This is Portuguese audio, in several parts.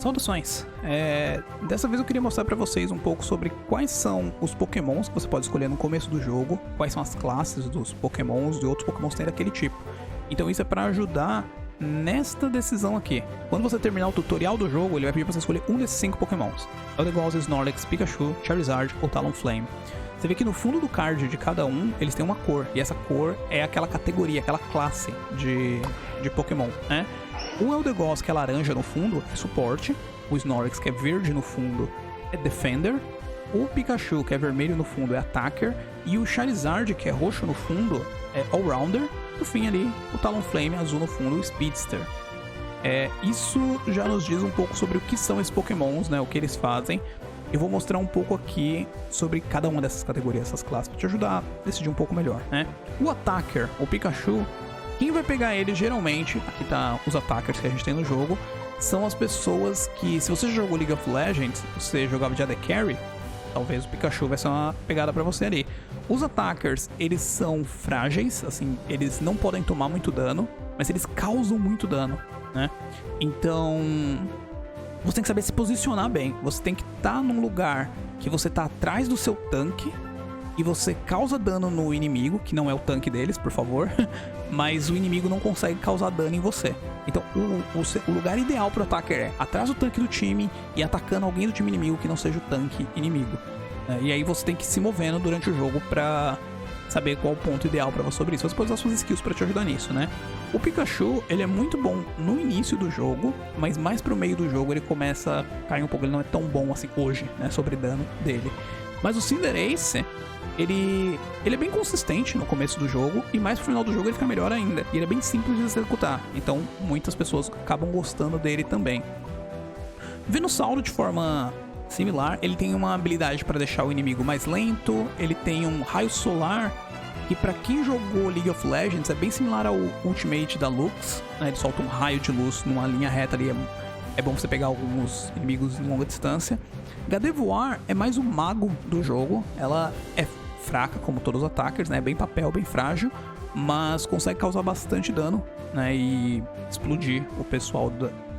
Saudações! Dessa vez eu queria mostrar pra vocês um pouco sobre quais são os pokémons que você pode escolher no começo do jogo, quais são as classes dos pokémons e outros pokémons que tem daquele tipo. Então isso é pra ajudar nesta decisão aqui. Quando você terminar o tutorial do jogo, ele vai pedir pra você escolher um desses 5 pokémons. Eldegoss, Snorlax, Pikachu, Charizard ou Talonflame. Você vê que no fundo do card de cada um, eles têm uma cor, e essa cor é aquela categoria, aquela classe de Pokémon, né? O Eldegoss, que é laranja no fundo, é suporte. O Snorlax, que é verde no fundo, é Defender. O Pikachu, que é vermelho no fundo, é Attacker. E o Charizard, que é roxo no fundo, é Allrounder. Por fim ali, o Talonflame, azul no fundo, o Speedster. Isso já nos diz um pouco sobre o que são esses Pokémons, né? O que eles fazem. Eu vou mostrar um pouco aqui sobre cada uma dessas categorias, essas classes, para te ajudar a decidir um pouco melhor, né? O Attacker, o Pikachu, quem vai pegar ele geralmente, aqui tá os Attackers que a gente tem no jogo, são as pessoas que, se você já jogou League of Legends, você jogava de AD Carry, talvez o Pikachu vai ser uma pegada pra você ali. Os Attackers, eles são frágeis, assim, eles não podem tomar muito dano, mas eles causam muito dano, né? Então, você tem que saber se posicionar bem. Você tem que estar num lugar que você tá atrás do seu tanque e você causa dano no inimigo, que não é o tanque deles, por favor, mas o inimigo não consegue causar dano em você. Então, o lugar ideal pro Attacker é atrás do tanque do time e atacando alguém do time inimigo que não seja o tanque inimigo. E aí você tem que ir se movendo durante o jogo pra saber qual o ponto ideal pra você sobre isso. Você pode usar suas skills pra te ajudar nisso, né? O Pikachu, ele é muito bom no início do jogo, mas mais pro meio do jogo ele começa a cair um pouco. Ele não é tão bom assim hoje, né, sobre dano dele. Mas o Cinderace, ele é bem consistente no começo do jogo, e mais pro final do jogo ele fica melhor ainda. E ele é bem simples de executar, então muitas pessoas acabam gostando dele também. Venusaur, de forma similar, ele tem uma habilidade para deixar o inimigo mais lento, ele tem um raio solar, que pra quem jogou League of Legends é bem similar ao Ultimate da Lux, né? Ele solta um raio de luz numa linha reta ali, é bom você pegar alguns inimigos em longa distância. Gardevoir é mais o mago do jogo, ela é fraca como todos os attackers, né? Bem papel, bem frágil, mas consegue causar bastante dano, né? E explodir o pessoal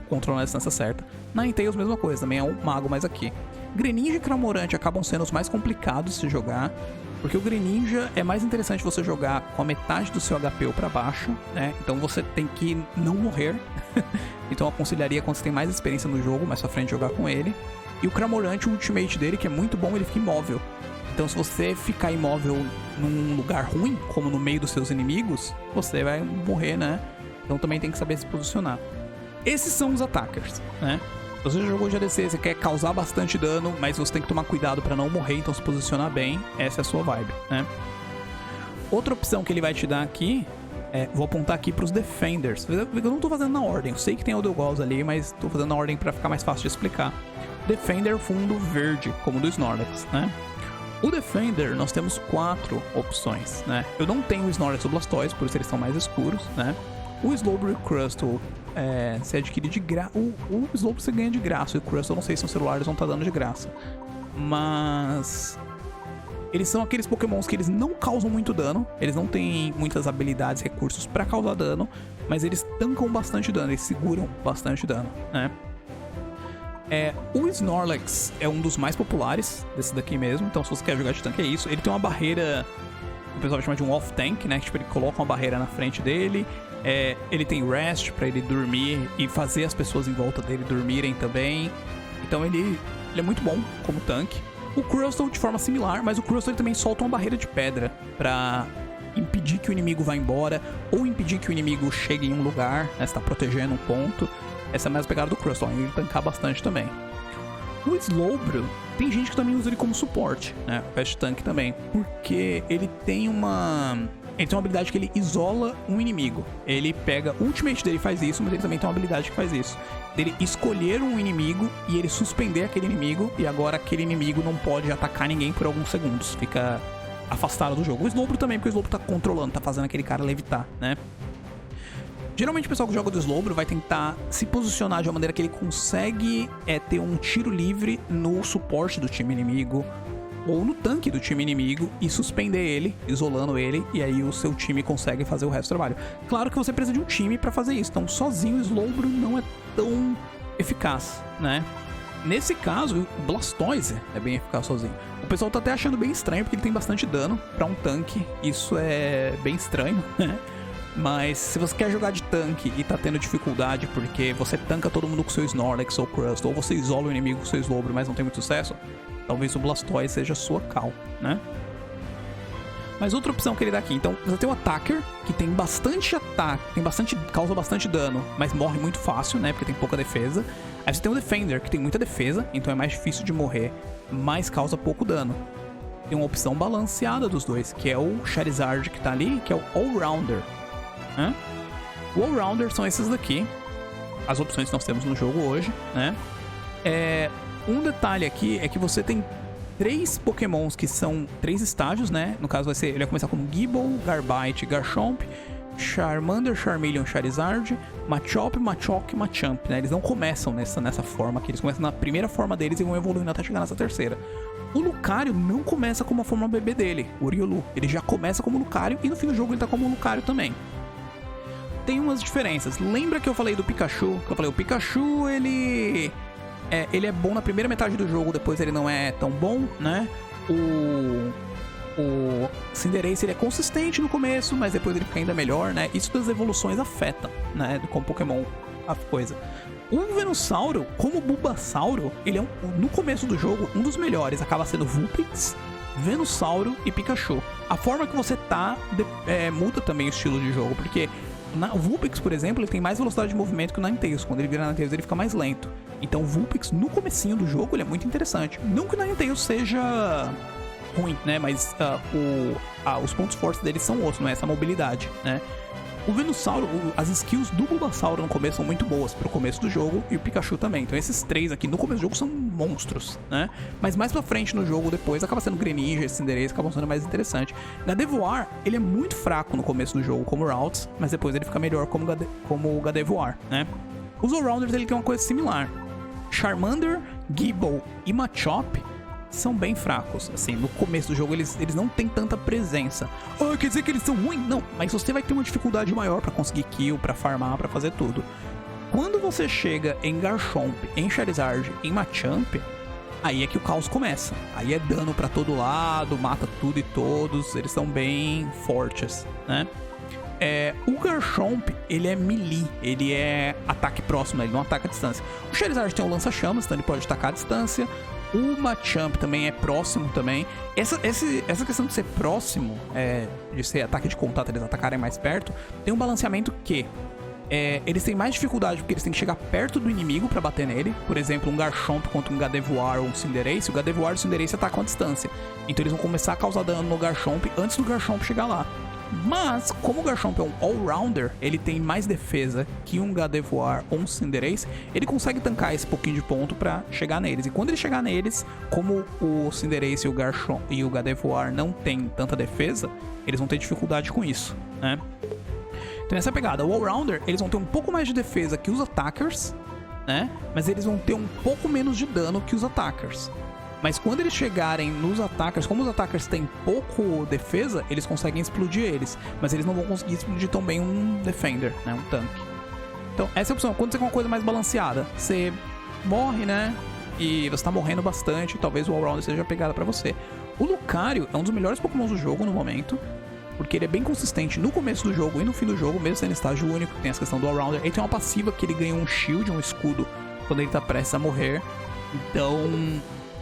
controlando a distância certa. Ninetales, mesma coisa, também é um mago mais aqui. Greninja e Cramorant acabam sendo os mais complicados de se jogar, porque o Greninja é mais interessante você jogar com a metade do seu HP ou pra baixo, né? Então você tem que não morrer. Então eu aconselharia quando você tem mais experiência no jogo, mais pra frente jogar com ele. E o Cramorant, o ultimate dele, que é muito bom, ele fica imóvel. Então se você ficar imóvel num lugar ruim, como no meio dos seus inimigos, você vai morrer, né? Então também tem que saber se posicionar. Esses são os Attackers, né? Se você já jogou de ADC, você quer causar bastante dano, mas você tem que tomar cuidado pra não morrer, então se posicionar bem, essa é a sua vibe, né? Outra opção que ele vai te dar aqui, vou apontar aqui pros Defenders. Eu não tô fazendo na ordem, eu sei que tem Eldegoss ali, mas tô fazendo na ordem pra ficar mais fácil de explicar. Defender, fundo verde, como o do Snorlax, né? O Defender, nós temos 4 opções, né? Eu não tenho o Snorlax ou Blastoise, por isso eles são mais escuros, né? O Slowbro e o Crustle, você adquire de graça. O Slowbro você ganha de graça, e o Crustle eu não sei se no celular eles vão estar dando de graça. Mas eles são aqueles pokémons que eles não causam muito dano, eles não têm muitas habilidades, recursos pra causar dano, mas eles tancam bastante dano, eles seguram bastante dano, né? O Snorlax é um dos mais populares desse daqui mesmo, então se você quer jogar de tanque é isso. Ele tem uma barreira, o pessoal chama de um off-tank, né? Tipo, ele coloca uma barreira na frente dele. Ele tem rest pra ele dormir e fazer as pessoas em volta dele dormirem também. Então ele é muito bom como tanque. O Crustle de forma similar, mas o Crustle ele também solta uma barreira de pedra pra impedir que o inimigo vá embora ou impedir que o inimigo chegue em um lugar, né? Você tá protegendo um ponto. Essa é a mesma pegada do Crustle, ele tancar bastante também. O Slowbro, tem gente que também usa ele como suporte, né? Fast Tank também, porque ele tem uma habilidade que ele isola um inimigo. Ele pega, o ultimate dele faz isso, mas ele também tem uma habilidade que faz isso. Dele escolher um inimigo e ele suspender aquele inimigo, e agora aquele inimigo não pode atacar ninguém por alguns segundos, fica afastado do jogo. O Slowbro também, porque o Slowbro tá controlando, tá fazendo aquele cara levitar, né? Geralmente o pessoal que joga do Slowbro vai tentar se posicionar de uma maneira que ele consegue ter um tiro livre no suporte do time inimigo ou no tanque do time inimigo e suspender ele, isolando ele, e aí o seu time consegue fazer o resto do trabalho. Claro que você precisa de um time pra fazer isso, então sozinho o Slowbro não é tão eficaz, né? Nesse caso, o Blastoise é bem eficaz sozinho. O pessoal tá até achando bem estranho, porque ele tem bastante dano pra um tanque. Isso é bem estranho, né? Mas se você quer jogar de tanque e tá tendo dificuldade porque você tanca todo mundo com seu Snorlax ou Crust, ou você isola o inimigo com seu Slowbro, mas não tem muito sucesso, talvez o Blastoise seja a sua cal, né? Mas outra opção que ele dá aqui, então você tem o Attacker, que tem bastante ataque, causa bastante dano, mas morre muito fácil, né, porque tem pouca defesa. Aí você tem o Defender, que tem muita defesa, então é mais difícil de morrer, mas causa pouco dano. Tem uma opção balanceada dos dois, que é o Charizard que tá ali, que é o All-Rounder. Né? O All-Rounder são esses daqui, as opções que nós temos no jogo hoje, né? Um detalhe aqui é que você tem 3 pokémons que são 3 estágios, né? No caso ele vai começar como Gible, Garbite, Garchomp, Charmander, Charmeleon, Charizard, Machop, Machoke e Machamp, né? Eles não começam nessa forma aqui, eles começam na primeira forma deles e vão evoluindo até chegar nessa terceira. O Lucario não começa como a forma bebê dele, o Riolu. Ele já começa como Lucario e no fim do jogo ele tá como Lucario também. Tem umas diferenças. Lembra que eu falei do Pikachu? Que eu falei, o Pikachu, ele é bom na primeira metade do jogo, depois ele não é tão bom, né? O Cinderace, ele é consistente no começo, mas depois ele fica ainda melhor, né? Isso das evoluções afeta, né? Como Pokémon, a coisa. O Venusaur, como Bulbasaur, ele é, no começo do jogo, um dos melhores. Acaba sendo Vulpix, Venusaur e Pikachu. A forma que você tá muda também o estilo de jogo, porque o Vulpix, por exemplo, ele tem mais velocidade de movimento que o Ninetales. Quando ele vira Ninetales, ele fica mais lento. Então o Vulpix, no comecinho do jogo, ele é muito interessante. Não que o Ninetales seja ruim, né? Mas os pontos fortes dele são outros, não é essa mobilidade, né? O Venusaur, as skills do Bulbasaur no começo são muito boas pro começo do jogo, e o Pikachu também. Então esses 3 aqui no começo do jogo são monstros, né? Mas mais pra frente no jogo, depois, acaba sendo Greninja, Cinderace, acabam sendo mais interessante. Gardevoir, ele é muito fraco no começo do jogo como Routes, mas depois ele fica melhor como o Gardevoir, né? Os Allrounders, ele tem uma coisa similar. Charmander, Gible e Machop são bem fracos, assim, no começo do jogo eles não têm tanta presença. Quer dizer que eles são ruins? Não, mas você vai ter uma dificuldade maior pra conseguir kill, pra farmar, pra fazer tudo. Quando você chega em Garchomp, em Charizard, em Machamp, aí é que o caos começa. Aí é dano pra todo lado, mata tudo e todos, eles são bem fortes, né? O Garchomp, ele é melee, ele é ataque próximo, ele não ataca a distância. O Charizard tem um lança-chamas, então ele pode atacar a distância. O Machamp também é próximo também. Essa questão de ser próximo, de ser ataque de contato, eles atacarem mais perto, tem um balanceamento que eles têm mais dificuldade porque eles têm que chegar perto do inimigo pra bater nele. Por exemplo, um Garchomp contra um Gardevoir ou um Cinderace. O Gardevoir e o Cinderace atacam a distância. Então eles vão começar a causar dano no Garchomp antes do Garchomp chegar lá. Mas, como o Garchomp é um All-Rounder, ele tem mais defesa que um Gardevoir ou um Cinderace, ele consegue tancar esse pouquinho de ponto pra chegar neles. E quando ele chegar neles, como o Cinderace e o Gardevoir não tem tanta defesa, eles vão ter dificuldade com isso, né? Então nessa pegada, o All-Rounder, eles vão ter um pouco mais de defesa que os Attackers, né? Mas eles vão ter um pouco menos de dano que os Attackers. Mas quando eles chegarem nos Attackers, como os Attackers têm pouco defesa, eles conseguem explodir eles. Mas eles não vão conseguir explodir tão bem um Defender, né? Um tanque. Então, essa é a opção. Quando você tem uma coisa mais balanceada, você morre, né? E você tá morrendo bastante, talvez o All-Rounder seja a pegada pra você. O Lucario é um dos melhores Pokémons do jogo no momento, porque ele é bem consistente no começo do jogo e no fim do jogo, mesmo sendo estágio único. Tem essa questão do All-Rounder. Ele tem uma passiva que ele ganha um shield, um escudo, quando ele tá prestes a morrer. Então,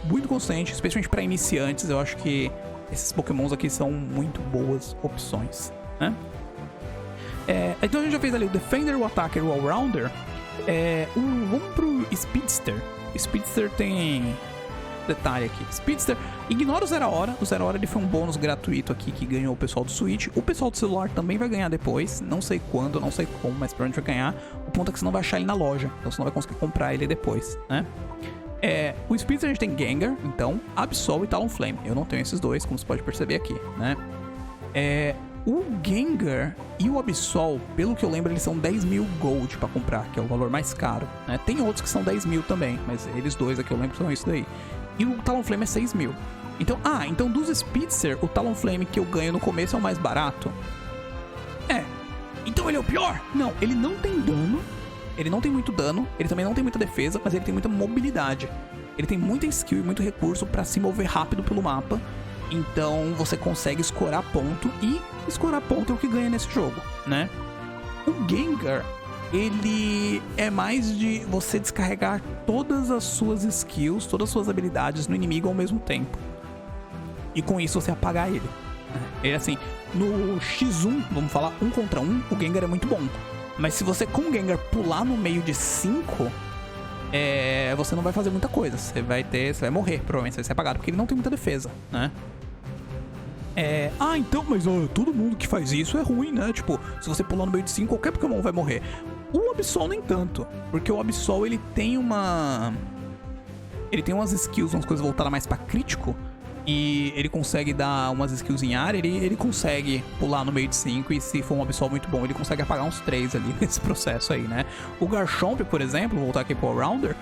muito consistente, especialmente para iniciantes. Eu acho que esses Pokémons aqui são muito boas opções, né? Então a gente já fez ali o Defender, o Attacker, o All-Rounder. Vamos pro Speedster. Speedster tem detalhe aqui. Speedster, ignora o Zero Hora. O Zero Hora ele foi um bônus gratuito aqui que ganhou o pessoal do Switch. O pessoal do celular também vai ganhar depois. Não sei quando, não sei como, mas provavelmente vai ganhar. O ponto é que você não vai achar ele na loja, então você não vai conseguir comprar ele depois, né? O Speedster a gente tem Gengar, então, Absol e Talonflame. Eu não tenho esses dois, como você pode perceber aqui, né? O Gengar e o Absol, pelo que eu lembro, eles são 10 mil Gold pra comprar, que é o valor mais caro, né? Tem outros que são 10 mil também, mas eles dois aqui eu lembro que são isso daí. E o Talonflame é 6 mil. Então dos Speedster, o Talonflame que eu ganho no começo é o mais barato? Então ele é o pior? Não, ele não tem dano. Ele não tem muito dano, ele também não tem muita defesa, mas ele tem muita mobilidade. Ele tem muita skill e muito recurso pra se mover rápido pelo mapa. Então você consegue escorar ponto, e escorar ponto é o que ganha nesse jogo, né? O Gengar, ele é mais de você descarregar todas as suas skills, todas as suas habilidades no inimigo ao mesmo tempo. E com isso você apagar ele. Ele assim, no X1, vamos falar 1 contra 1, o Gengar é muito bom. Mas se você com o Gengar pular no meio de 5, você não vai fazer muita coisa. Você vai morrer, provavelmente, você vai ser apagado, porque ele não tem muita defesa, né? Então, mas todo mundo que faz isso é ruim, né? Tipo, se você pular no meio de 5, qualquer Pokémon vai morrer. O Absol nem tanto, porque o Absol, ele tem umas skills, umas coisas voltadas mais pra crítico, e ele consegue dar umas skills em área, ele consegue pular no meio de 5, e se for um Absol muito bom, ele consegue apagar uns 3 ali nesse processo aí, né? O Garchomp, por exemplo, vou voltar aqui pro All-Rounder,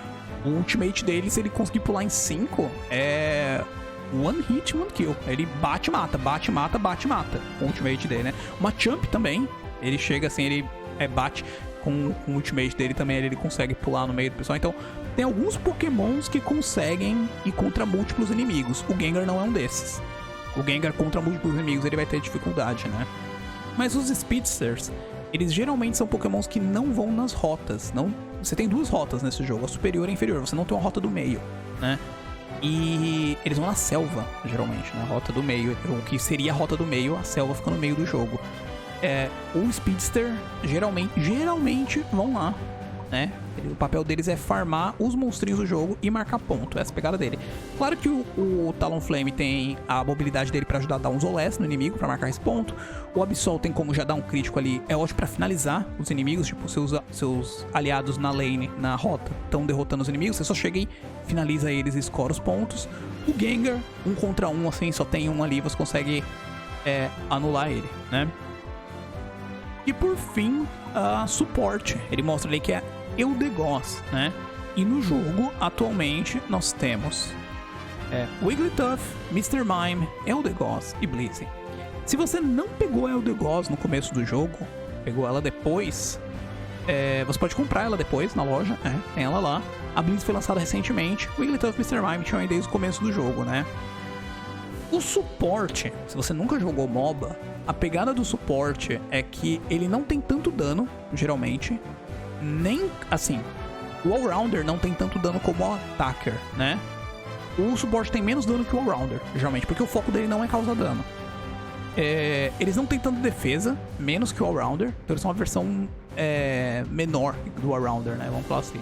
o ultimate dele, se ele conseguir pular em 5, é one hit, one kill. Ele bate, mata, bate, mata, bate, mata. O ultimate dele, né? O Machamp também, ele chega assim, ele bate com o ultimate dele também, ele consegue pular no meio do pessoal. Então, tem alguns Pokémons que conseguem ir contra múltiplos inimigos. O Gengar não é um desses. O Gengar contra múltiplos inimigos, ele vai ter dificuldade, né? Mas os Speedsters, eles geralmente são Pokémons que não vão nas rotas. Você tem 2 rotas nesse jogo, a superior e a inferior. Você não tem uma rota do meio, né? E eles vão na selva, geralmente, na rota do meio. O que seria a rota do meio, a selva fica no meio do jogo. O Speedster, geralmente vão lá, né? O papel deles é farmar os monstrinhos do jogo e marcar ponto. Essa é a pegada dele. Claro que o Talonflame tem a mobilidade dele pra ajudar a dar uns olés no inimigo, pra marcar esse ponto. O Absol tem como já dar um crítico ali. É ótimo pra finalizar os inimigos. Tipo, seus aliados na lane, na rota, estão derrotando os inimigos. Você só chega e finaliza eles e escora os pontos. O Gengar, 1 contra 1, assim, só tem um ali. Você consegue anular ele, né? E por fim, suporte. Ele mostra ali que é Eldegoss, né? E no jogo, atualmente, nós temos Wigglytuff, Mr. Mime, Eldegoss e Blissey. Se você não pegou a Eldegoss no começo do jogo, pegou ela depois, você pode comprar ela depois na loja, tem ela lá. A Blissey foi lançada recentemente. Wigglytuff e Mr. Mime tinham aí desde o começo do jogo, né? O suporte, se você nunca jogou MOBA, a pegada do suporte é que ele não tem tanto dano, geralmente. Nem, assim, o All-Rounder não tem tanto dano como o Attacker, né? O suporte tem menos dano que o All-Rounder, geralmente, porque o foco dele não é causar dano. Eles não têm tanta defesa, menos que o All-Rounder, então eles são uma versão menor do All-Rounder, né? Vamos falar assim.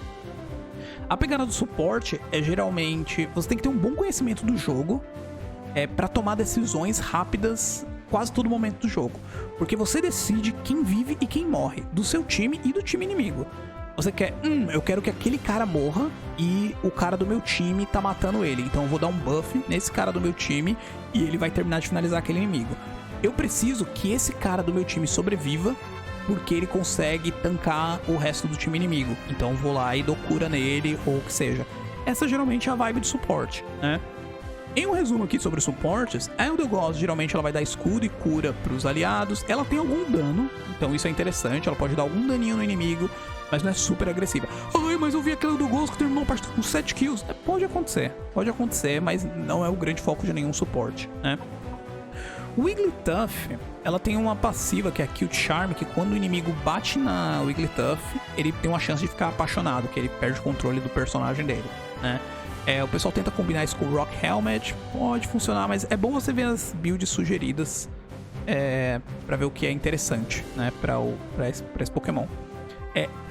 A pegada do suporte é geralmente... Você tem que ter um bom conhecimento do jogo pra tomar decisões rápidas quase todo momento do jogo. Porque você decide quem vive e quem morre, do seu time e do time inimigo. Você quer, eu quero que aquele cara morra e o cara do meu time tá matando ele. Então eu vou dar um buff nesse cara do meu time e ele vai terminar de finalizar aquele inimigo. Eu preciso que esse cara do meu time sobreviva porque ele consegue tancar o resto do time inimigo. Então eu vou lá e dou cura nele ou o que seja. Essa geralmente é a vibe de suporte, né? Em um resumo aqui sobre os suportes, a Eldegoss geralmente ela vai dar escudo e cura para os aliados. Ela tem algum dano, então isso é interessante. Ela pode dar algum daninho no inimigo, mas não é super agressiva. Ai, mas eu vi aquela Eldegoss que terminou a partida com 7 kills. Pode acontecer, mas não é o grande foco de nenhum suporte, né? O Wigglytuff, ela tem uma passiva que é a Cute Charm, que quando o inimigo bate na Wigglytuff, ele tem uma chance de ficar apaixonado, que ele perde o controle do personagem dele, né? O pessoal tenta combinar isso com o Rock Helmet, pode funcionar, mas é bom você ver as builds sugeridas pra ver o que é interessante, né, pra esse Pokémon.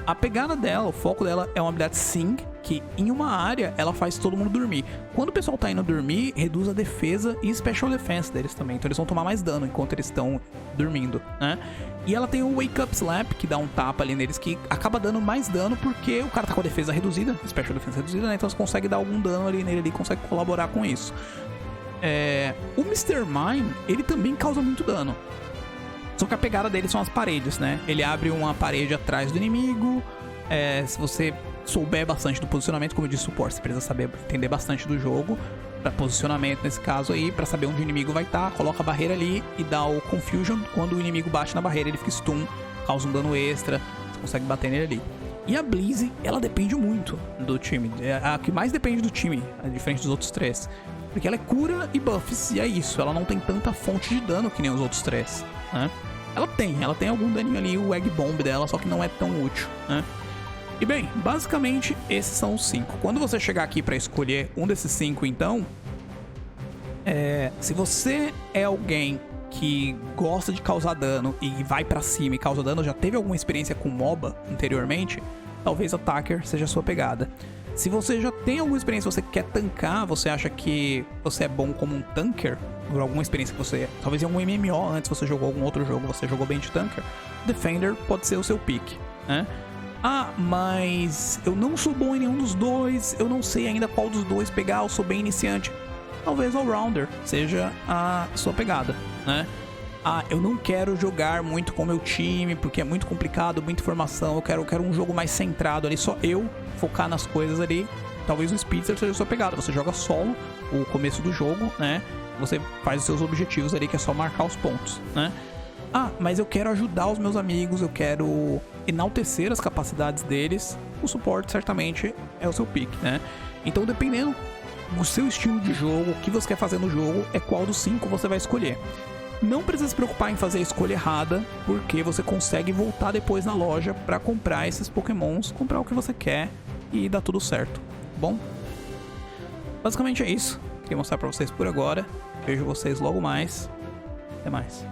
A pegada dela, o foco dela é uma habilidade Sing, que em uma área ela faz todo mundo dormir. Quando o pessoal tá indo dormir, reduz a defesa e Special Defense deles também, então eles vão tomar mais dano enquanto eles estão dormindo, né? E ela tem o Wake Up Slap, que dá um tapa ali neles, que acaba dando mais dano porque o cara tá com a defesa reduzida, Special Defense reduzida, né? Então você consegue dar algum dano ali nele, consegue colaborar com isso. O Mr. Mime, ele também causa muito dano. Só que a pegada dele são as paredes, né? Ele abre uma parede atrás do inimigo. Se você souber bastante do posicionamento, como eu disse, suporte, você precisa saber entender bastante do jogo. Pra posicionamento nesse caso aí, pra saber onde o inimigo vai estar, coloca a barreira ali e dá o Confusion. Quando o inimigo bate na barreira, ele fica stun, causa um dano extra, você consegue bater nele ali. E a Blizz, ela depende muito do time. É a que mais depende do time, diferente dos outros 3. Porque ela é cura e buffs, e é isso. Ela não tem tanta fonte de dano que nem os outros 3, né? Ela tem algum daninho ali, o Egg Bomb dela, só que não é tão útil, né? E bem, basicamente esses são os 5. Quando você chegar aqui pra escolher um desses 5, então... se você é alguém que gosta de causar dano e vai pra cima e causa dano, já teve alguma experiência com MOBA anteriormente, talvez Attacker seja a sua pegada. Se você já tem alguma experiência, você quer tancar, você acha que você é bom como um tanker, por alguma experiência que você... Talvez em algum MMO, antes você jogou algum outro jogo, você jogou bem de tanker, Defender pode ser o seu pick, né? Ah, mas eu não sou bom em nenhum dos dois, eu não sei ainda qual dos dois pegar, eu sou bem iniciante. Talvez Allrounder seja a sua pegada, né? Ah, eu não quero jogar muito com o meu time, porque é muito complicado, muita informação, eu quero um jogo mais centrado ali, só eu focar nas coisas ali. Talvez o Spitzer seja a sua pegada, você joga solo o começo do jogo, né? Você faz os seus objetivos ali, que é só marcar os pontos, né? Ah, mas eu quero ajudar os meus amigos, eu quero enaltecer as capacidades deles. O suporte certamente é o seu pick, né? Então, dependendo do seu estilo de jogo, o que você quer fazer no jogo, é qual dos 5 você vai escolher. Não precisa se preocupar em fazer a escolha errada, porque você consegue voltar depois na loja para comprar esses pokémons, comprar o que você quer e dá tudo certo, bom? Basicamente é isso. Queria mostrar para vocês por agora. Vejo vocês logo mais. Até mais.